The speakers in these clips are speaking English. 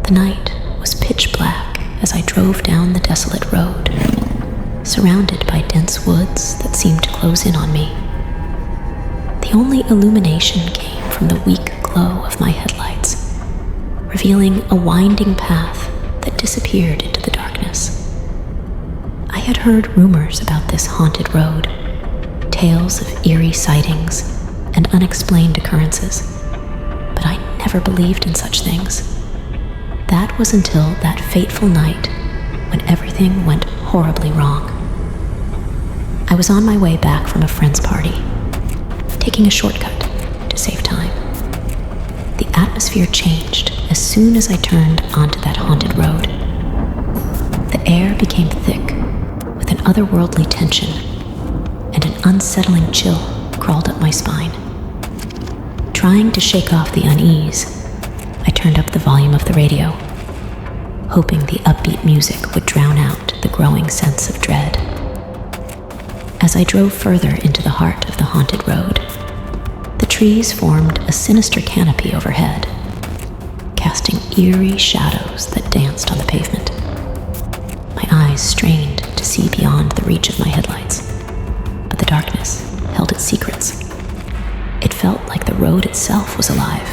The night was pitch black as I drove down the desolate road, surrounded by dense woods that seemed to close in on me. The only illumination came from the weak glow of my headlights, revealing a winding path that disappeared into the darkness. I had heard rumors about this haunted road, tales of eerie sightings and unexplained occurrences, but I never believed in such things. That was until that fateful night when everything went horribly wrong. I was on my way back from a friend's party, taking a shortcut to save time. The atmosphere changed as soon as I turned onto that haunted road. The air became thick with an otherworldly tension, and an unsettling chill crawled up my spine. Trying to shake off the unease, I turned up the volume of the radio, hoping the upbeat music would drown out the growing sense of dread. As I drove further into the heart of the haunted road, the trees formed a sinister canopy overhead, casting eerie shadows that danced on the pavement. My eyes strained to see beyond the reach of my headlights, but the darkness held its secrets. It felt like the road itself was alive,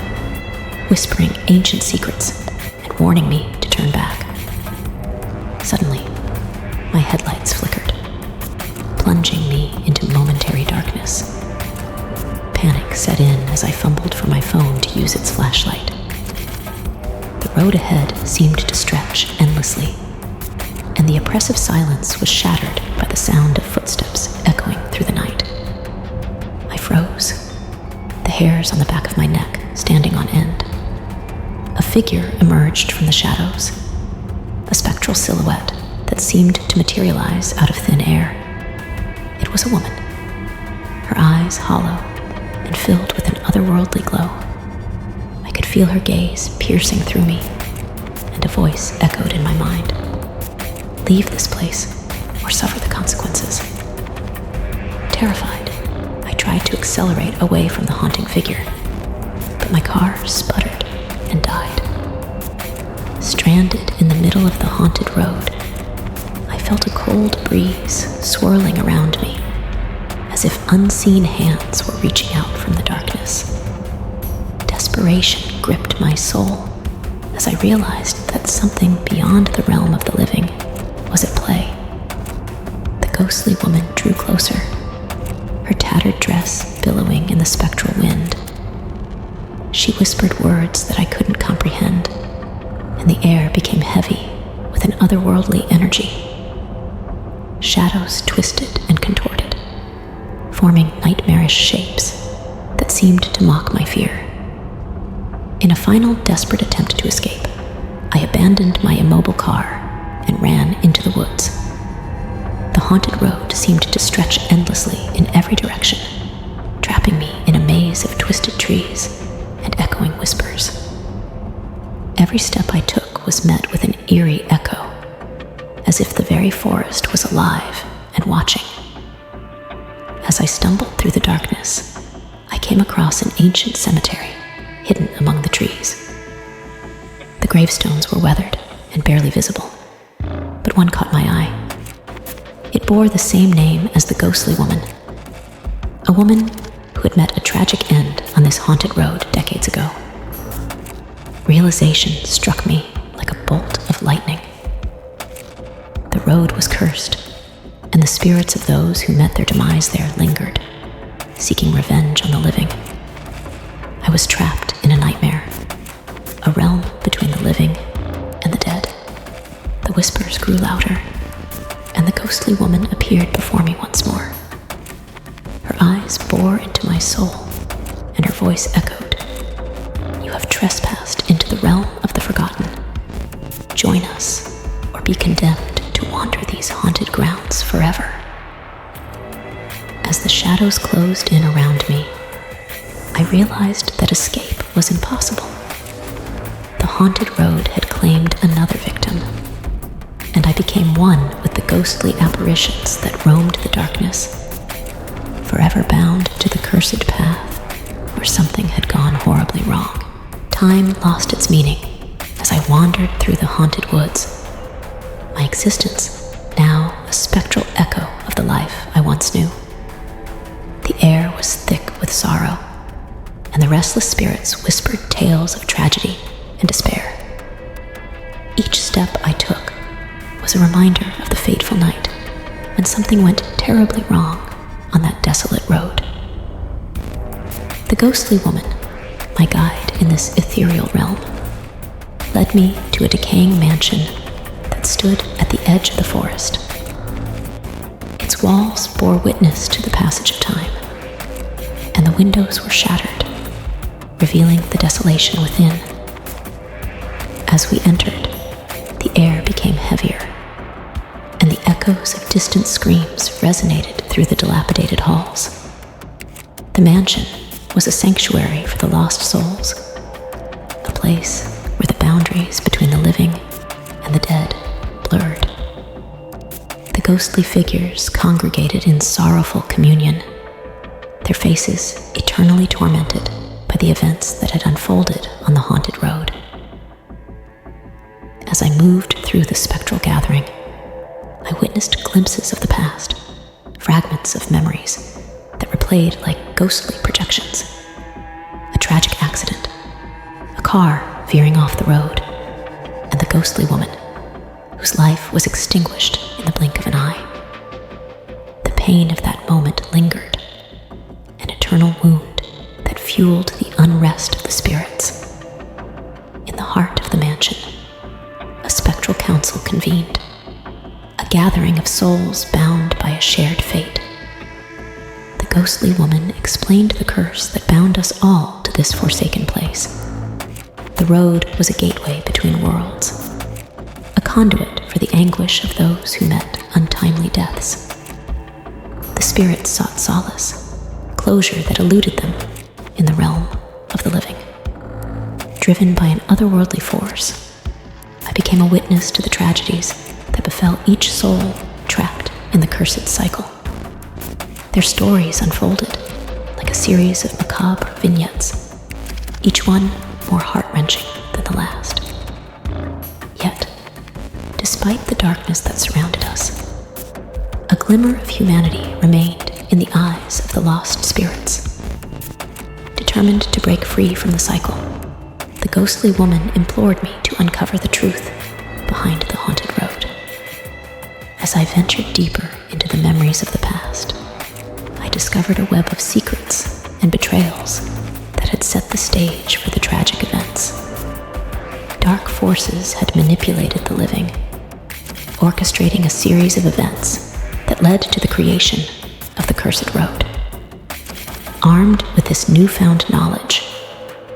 whispering ancient secrets and warning me to turn back. Suddenly, my headlights flickered, plunging me into momentary darkness. Panic set in as I fumbled for my phone to use its flashlight. The road ahead seemed to stretch endlessly, and the oppressive silence was shattered by the sound of footsteps echoing through the night. I froze, the hairs on the back of my neck standing on end. A figure emerged from the shadows, a spectral silhouette that seemed to materialize out of thin air. It was a woman, her eyes hollow and filled with an otherworldly glow. I could feel her gaze piercing through me, and a voice echoed in my mind. Leave this place or suffer the consequences. Terrified, I tried to accelerate away from the haunting figure, but my car sputtered and died. Stranded in the middle of the haunted road, I felt a cold breeze swirling around me, as if unseen hands were reaching out from the darkness. Desperation gripped my soul as I realized that something beyond the realm of the living was at play. The ghostly woman drew closer, her tattered dress billowing in the spectral wind. She whispered words that I couldn't comprehend, and the air became heavy with an otherworldly energy. Shadows twisted and contorted, forming nightmarish shapes that seemed to mock my fear. In a final desperate attempt to escape, I abandoned my immobile car and ran into the woods. The haunted road seemed to stretch endlessly in every direction, trapping me in a maze of twisted trees and echoing whispers. Every step I took was met with an eerie echo, as if the very forest was alive and watching. As I stumbled through the darkness, I came across an ancient cemetery hidden among the trees. The gravestones were weathered and barely visible, but one caught my eye. It bore the same name as the ghostly woman, a woman who had met a tragic end on this haunted road decades ago. Realization struck me like a bolt of lightning. The road was cursed, and the spirits of those who met their demise there lingered, seeking revenge on the living. I was trapped in a nightmare, a realm between the living and the dead. The whispers grew louder, and the ghostly woman appeared before me once more. Her eyes bore into my soul, and her voice echoed, "You have trespassed into the realm of the forgotten. Join us, or be condemned to wander these haunted grounds forever." As the shadows closed in around me, I realized that escape was impossible. The haunted road had claimed another victim, and I became one with the ghostly apparitions that roamed the darkness, forever bound to the cursed path where something had gone horribly wrong. Time lost its meaning as I wandered through the haunted woods, my existence now a spectral echo of the life I once knew. The air was thick with sorrow, and the restless spirits whispered tales of tragedy and despair. Each step I took was a reminder of the fateful night when something went terribly wrong on that desolate road. The ghostly woman, my guide in this ethereal realm, led me to a decaying mansion that stood at the edge of the forest. Its walls bore witness to the passage of time, and the windows were shattered, revealing the desolation within. As we entered, the air became heavier, and the echoes of distant screams resonated through the dilapidated halls. The mansion was a sanctuary for the lost souls, a place where the boundaries between the living and the dead blurred. The ghostly figures congregated in sorrowful communion, their faces eternally tormented by the events that had unfolded on the haunted road. As I moved through the spectral gathering, I witnessed glimpses of the past, fragments of memories that replayed like ghostly projections. A tragic accident, a car veering off the road, and the ghostly woman whose life was extinguished in the blink of an eye. The pain of that moment lingered, an eternal wound that fueled the unrest of the spirits. In the heart of the mansion, a spectral council convened, a gathering of souls bound by a shared fate. The ghostly woman explained the curse that bound us all to this forsaken place. The road was a gateway between worlds, a conduit for the anguish of those who met untimely deaths. The spirits sought solace, closure that eluded them in the realm of the living. Driven by an otherworldly force, I became a witness to the tragedies that befell each soul trapped in the cursed cycle. Their stories unfolded like a series of macabre vignettes, each one more heart-wrenching than the last. Yet, despite the darkness that surrounded us, a glimmer of humanity remained in the eyes of the lost spirits. Determined to break free from the cycle, the ghostly woman implored me to uncover the truth behind the haunted road. As I ventured deeper into the memories of the past, I discovered a web of secrets and betrayals that had set the stage for the tragic events. Dark forces had manipulated the living, orchestrating a series of events that led to the creation of the cursed road. Armed with this newfound knowledge,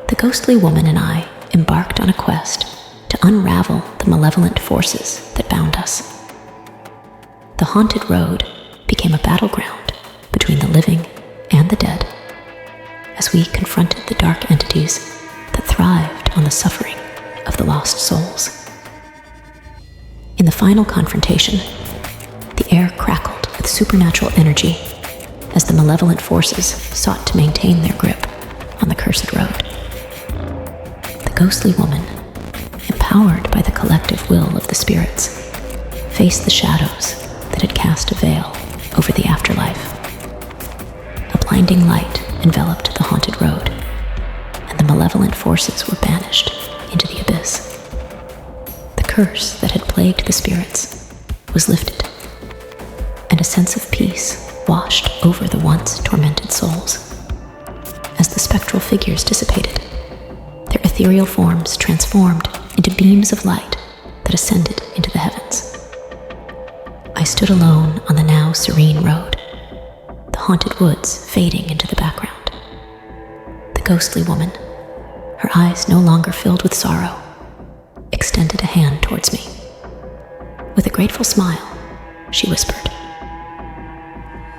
the ghostly woman and I embarked on a quest to unravel the malevolent forces that bound us. The haunted road became a battleground between the living and the dead, as we confronted the dark entities that thrived on the suffering of the lost souls. In the final confrontation, the air crackled with supernatural energy as the malevolent forces sought to maintain their grip on the cursed road. The ghostly woman, empowered by the collective will of the spirits, faced the shadows that had cast a veil over the afterlife. A blinding light enveloped the haunted road, and the malevolent forces were banished into the abyss. The curse that had plagued the spirits was lifted, and a sense of peace washed over the once tormented souls. As the spectral figures dissipated, their ethereal forms transformed into beams of light that ascended into the heavens. I stood alone on the now serene road, the haunted woods fading into the background. The ghostly woman, her eyes no longer filled with sorrow, extended a hand towards me. With a grateful smile, she whispered,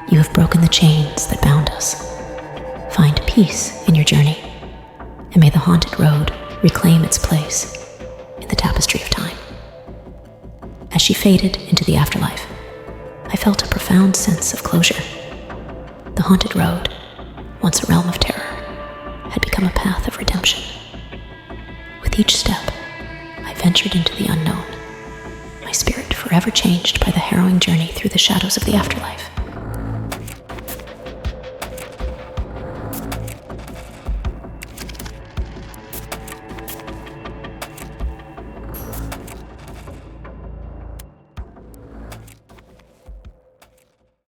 "You have broken the chains that bound us. Find peace in your journey, and may the haunted road reclaim its place in the tapestry of time." As she faded into the afterlife, I felt a profound sense of closure. The haunted road, once a realm of terror, had become a path of redemption. With each step, I ventured into the unknown, my spirit forever changed by the harrowing journey through the shadows of the afterlife.